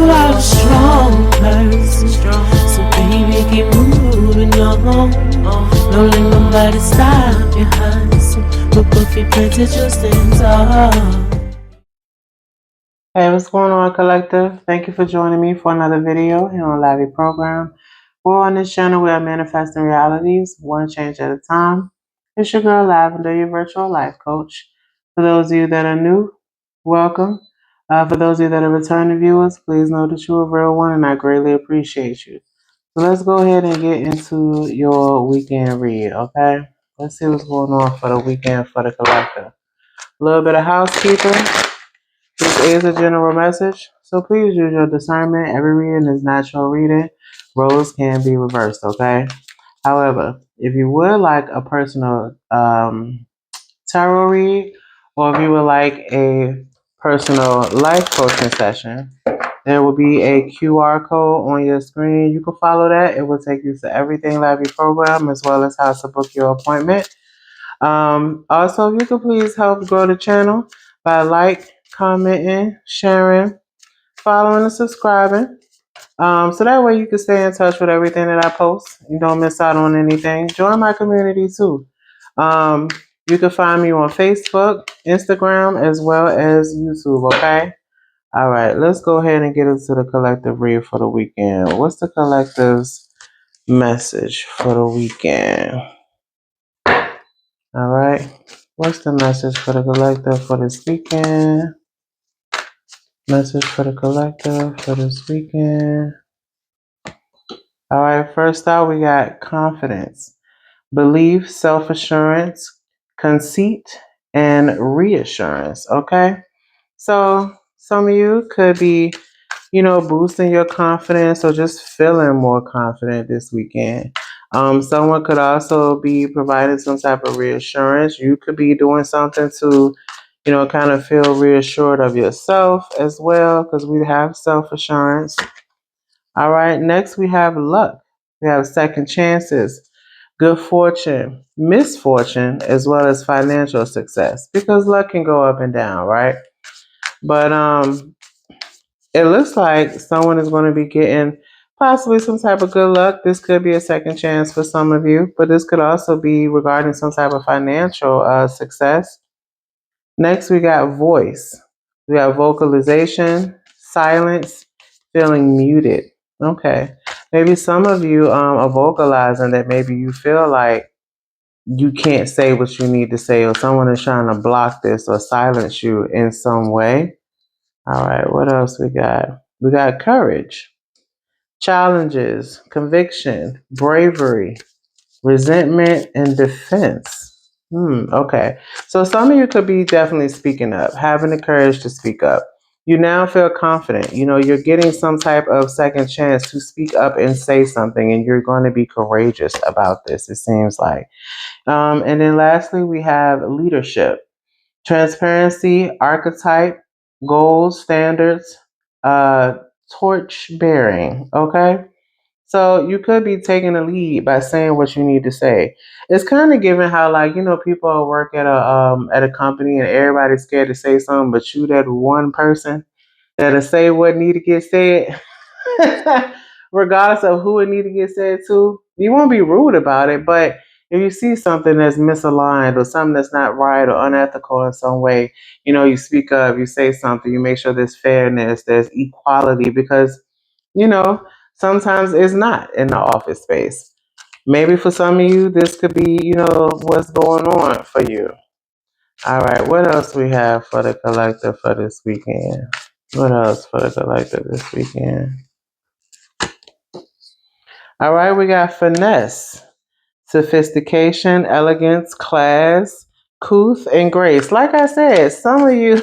are a strong person, so baby keep moving on. Don't let nobody stop your hustle, but put your potential stands up. Hey, what's going on, collective? Thank you for joining me for another video here on Lavi Program. We're on this channel, we are manifesting realities, one change at a time. It's your girl, Lavender, your virtual life coach. For those of you that are new, welcome. For those of you that are returning viewers, please know that you're a real one and I greatly appreciate you. So let's go ahead and get into your weekend read, okay? Let's see what's going on for the weekend for the collective. A little bit of housekeeping. This is a general message, so please use your discernment. Every reading is natural reading. Roles can be reversed, okay? However, if you would like a personal tarot read, or if you would like a personal life coaching session, there will be a QR code on your screen. You can follow that. It will take you to everything Lavi program, as well as how to book your appointment. Also, if you could please help grow the channel by commenting, sharing, following, and subscribing. So that way you can stay in touch with everything that I post. You don't miss out on anything. Join my community too. Um, you can find me on Facebook, Instagram, as well as YouTube, okay? All right, let's go ahead and get into the collective read for the weekend. What's the collective's message for the weekend? All right. What's the message for the collective for this weekend? Message for the collective for this weekend. All right. First out, we got confidence, belief, self assurance, conceit, and reassurance. Okay. So some of you could be, boosting your confidence or just feeling more confident this weekend. Someone could also be providing some type of reassurance. You could be doing something to, kind of feel reassured of yourself as well, because we have self assurance. All right, next we have luck. We have second chances, good fortune, misfortune, as well as financial success, because luck can go up and down, right? But it looks like someone is going to be getting possibly some type of good luck. This could be a second chance for some of you, but this could also be regarding some type of financial success. Next, we got voice. We have vocalization, silence, feeling muted. Okay. Maybe some of you are vocalizing that maybe you feel like you can't say what you need to say, or someone is trying to block this or silence you in some way. All right, what else we got? We got courage, challenges, conviction, bravery, resentment, and defense. Okay. So some of you could be definitely speaking up, having the courage to speak up. You now feel confident. You're getting some type of second chance to speak up and say something, and you're going to be courageous about this, it seems like. And then lastly, we have leadership, transparency, archetype, goals, standards, uh, torch bearing. Okay. So you could be taking the lead by saying what you need to say. It's kind of given how, like, people work at a company and everybody's scared to say something, but you that one person that'll say what need to get said, regardless of who it need to get said to. You won't be rude about it, but if you see something that's misaligned or something that's not right or unethical in some way, you speak up, you say something, you make sure there's fairness, there's equality, because you know sometimes it's not in the office space. Maybe for some of you, this could be, what's going on for you. All right, what else we have for the collective for this weekend? What else for the collective this weekend? All right, we got finesse, sophistication, elegance, class, couth, and grace. Like I said, some of you,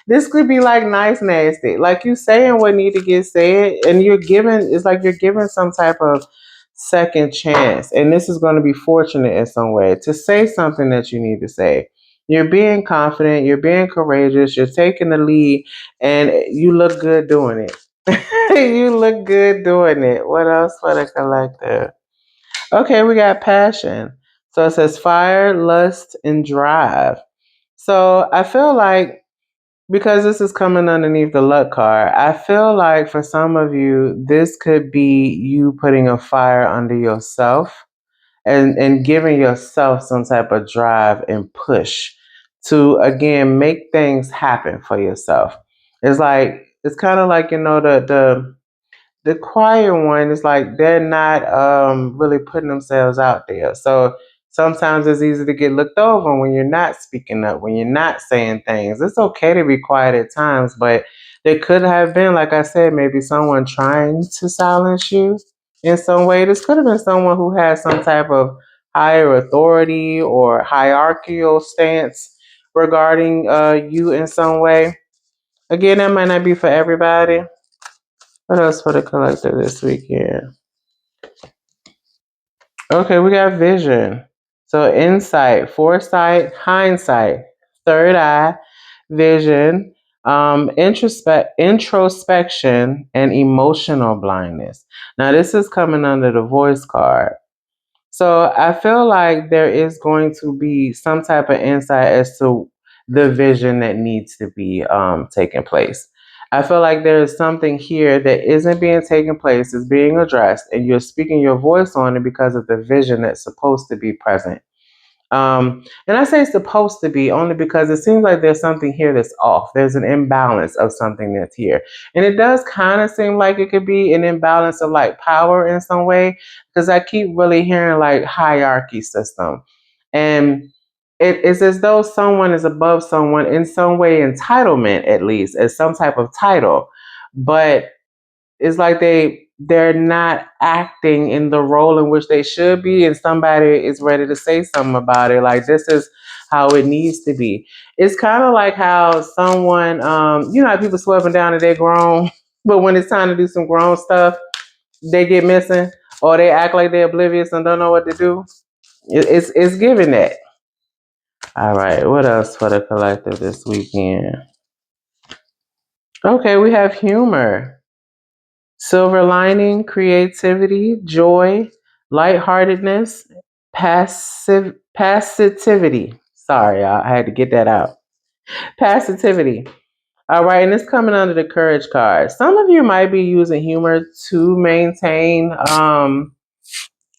this could be like nice nasty. Like you saying what need to get said, and it's like you're giving some type of second chance. And this is going to be fortunate in some way to say something that you need to say. You're being confident, you're being courageous, you're taking the lead, and you look good doing it. You look good doing it. What else for the collective? Okay, we got passion. So it says fire, lust, and drive. So I feel like because this is coming underneath the luck card, I feel like for some of you, this could be you putting a fire under yourself and giving yourself some type of drive and push to again make things happen for yourself. It's kind of like, the quiet one is like they're not really putting themselves out there. So sometimes it's easy to get looked over when you're not speaking up, when you're not saying things. It's okay to be quiet at times, but there could have been, like I said, maybe someone trying to silence you in some way. This could have been someone who has some type of higher authority or hierarchical stance regarding you in some way. Again, that might not be for everybody. What else for the collector this weekend? Okay, we got vision. So insight, foresight, hindsight, third eye, vision, introspection, and emotional blindness. Now this is coming under the voice card. So I feel like there is going to be some type of insight as to the vision that needs to be taking place. I feel like there is something here that isn't being taken place, is being addressed, and you're speaking your voice on it because of the vision that's supposed to be present. And I say supposed to be only because it seems like there's something here that's off. There's an imbalance of something that's here. And it does kind of seem like it could be an imbalance of like power in some way, because I keep really hearing like hierarchy system. And it's as though someone is above someone in some way, entitlement at least, as some type of title. But it's like they're not acting in the role in which they should be, and somebody is ready to say something about it, like this is how it needs to be. It's kind of like how someone, how people swear up and down that they're grown, but when it's time to do some grown stuff, they get missing, or they act like they're oblivious and don't know what to do. It's giving that. All right, what else for the collective this weekend? Okay, we have humor. Silver lining, creativity, joy, lightheartedness, passivity. Sorry, I had to get that out. Passivity. All right, and it's coming under the courage card. Some of you might be using humor to maintain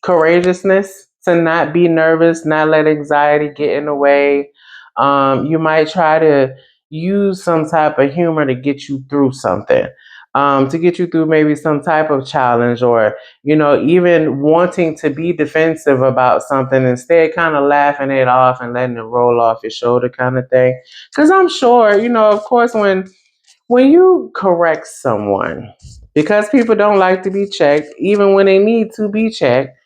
courageousness, to not be nervous, not let anxiety get in the way. You might try to use some type of humor to get you through something, to get you through maybe some type of challenge, or, even wanting to be defensive about something, instead kind of laughing it off and letting it roll off your shoulder kind of thing. Because I'm sure, of course, when you correct someone, because people don't like to be checked, even when they need to be checked,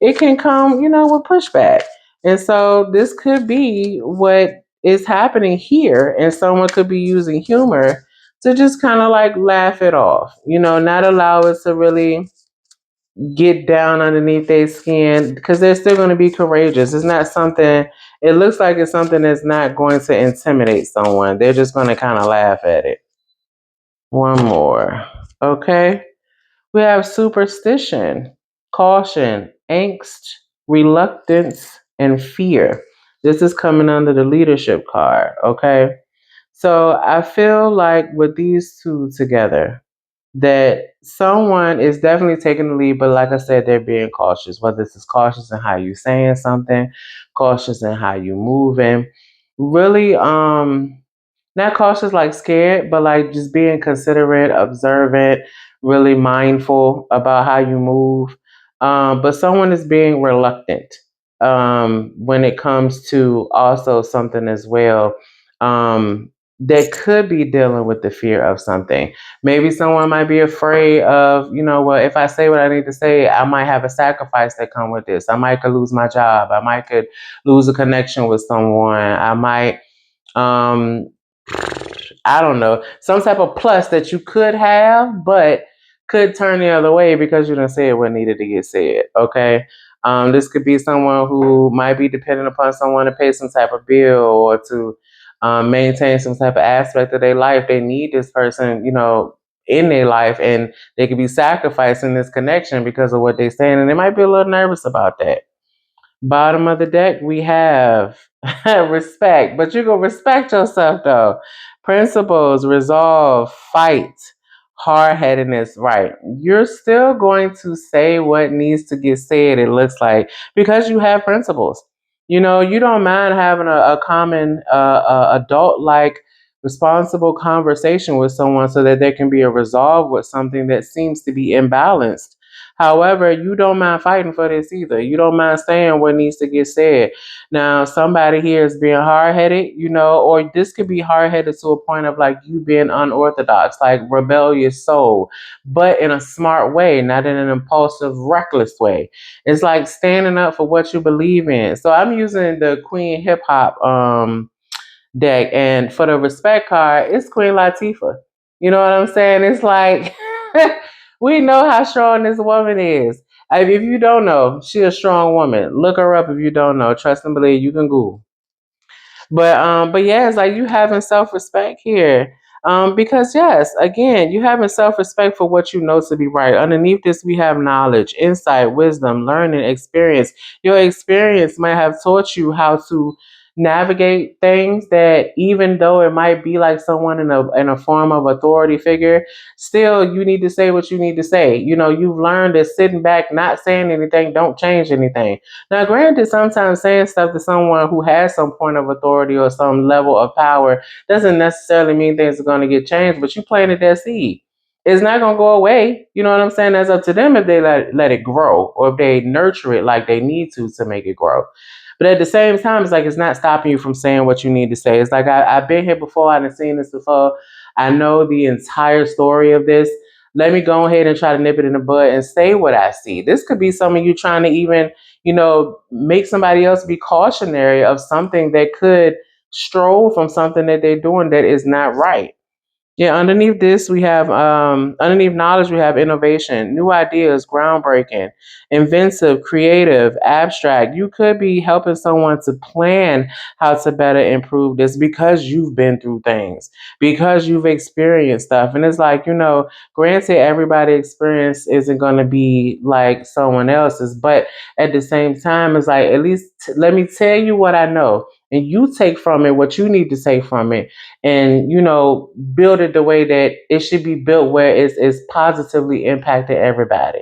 it can come, with pushback. And so this could be what is happening here. And someone could be using humor to just kind of like laugh it off, not allow it to really get down underneath their skin, because they're still going to be courageous. It's not something, it looks like it's something that's not going to intimidate someone. They're just going to kind of laugh at it. One more. Okay. We have superstition, caution, angst, reluctance, and fear. This is coming under the leadership card. Okay. So I feel like with these two together, that someone is definitely taking the lead, but like I said, they're being cautious. Whether this is cautious in how you saying something, cautious in how you moving, really, not cautious like scared, but like just being considerate, observant, really mindful about how you move. But someone is being reluctant when it comes to also something as well. That could be dealing with the fear of something. Maybe someone might be afraid of, well, if I say what I need to say, I might have a sacrifice that come with this. I might could lose my job. I might could lose a connection with someone. I might, um, I don't know, some type of plus that you could have, but could turn the other way because you didn't say what needed to get said. Okay. This could be someone who might be dependent upon someone to pay some type of bill, or to maintain some type of aspect of their life. They need this person, in their life, and they could be sacrificing this connection because of what they're saying, and they might be a little nervous about that. Bottom of the deck, we have respect, but you're going to respect yourself though. Principles, resolve, fight, hard-headedness, right. You're still going to say what needs to get said, it looks like, because you have principles. You don't mind having a common adult-like responsible conversation with someone so that there can be a resolve with something that seems to be imbalanced. However, you don't mind fighting for this either. You don't mind saying what needs to get said. Now, somebody here is being hard headed, or this could be hard headed to a point of like you being unorthodox, like rebellious soul, but in a smart way, not in an impulsive, reckless way. It's like standing up for what you believe in. So I'm using the Queen Hip Hop deck, and for the respect card, it's Queen Latifah. You know what I'm saying? It's like we know how strong this woman is. If you don't know, she's a strong woman. Look her up if you don't know. Trust and believe. You can Google. But yeah, it's like you having self respect here. Because yes, again, you having self respect for what you know to be right. Underneath this, we have knowledge, insight, wisdom, learning, experience. Your experience might have taught you how to navigate things that, even though it might be like someone in a form of authority figure, still you need to say what you need to say. You've learned that sitting back, not saying anything, don't change anything. Now, granted, sometimes saying stuff to someone who has some point of authority or some level of power doesn't necessarily mean things are going to get changed, but you planted that seed. It's not going to go away. You know what I'm saying? That's up to them if they let it grow, or if they nurture it like they need to make it grow. But at the same time, it's like it's not stopping you from saying what you need to say. It's like I've been here before. I've seen this before. I know the entire story of this. Let me go ahead and try to nip it in the bud and say what I see. This could be some of you trying to even make somebody else be cautionary of something that could stroll from something that they're doing that is not right. Yeah, underneath this, we have underneath knowledge, we have innovation, new ideas, groundbreaking, inventive, creative, abstract. You could be helping someone to plan how to better improve this because you've been through things, because you've experienced stuff. And it's like, granted, everybody's experience isn't going to be like someone else's, but at the same time, it's like, at least let me tell you what I know. And you take from it what you need to take from it, and build it the way that it should be built, where it's positively impacting everybody.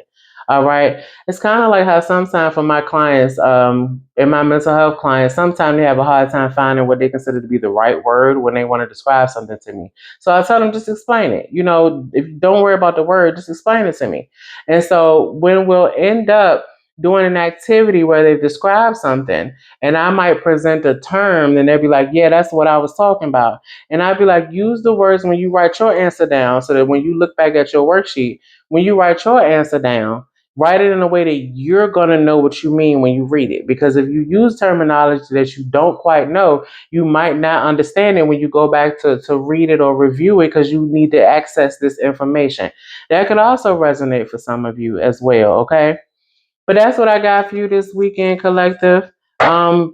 All right. It's kind of like how sometimes for my clients, and my mental health clients, sometimes they have a hard time finding what they consider to be the right word when they want to describe something to me. So I tell them, just explain it. If you don't worry about the word, just explain it to me. And so when we'll end up doing an activity where they describe something, and I might present a term, then they'll be like, yeah, that's what I was talking about. And I'd be like, use the words when you write your answer down, so that when you look back at your worksheet, when you write your answer down, write it in a way that you're going to know what you mean when you read it. Because if you use terminology that you don't quite know, you might not understand it when you go back to read it or review it, because you need to access this information. That could also resonate for some of you as well, okay? But that's what I got for you this weekend, collective.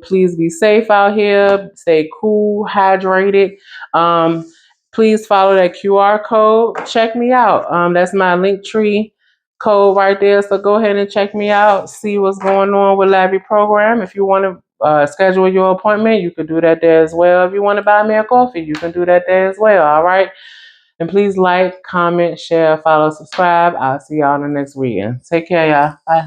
Please be safe out here. Stay cool, hydrated. Please follow that QR code. Check me out. That's my Linktree code right there. So go ahead and check me out. See what's going on with Lavi Program. If you want to schedule your appointment, you can do that there as well. If you want to buy me a coffee, you can do that there as well. All right. And please like, comment, share, follow, subscribe. I'll see y'all in the next weekend. Take care, y'all. Bye.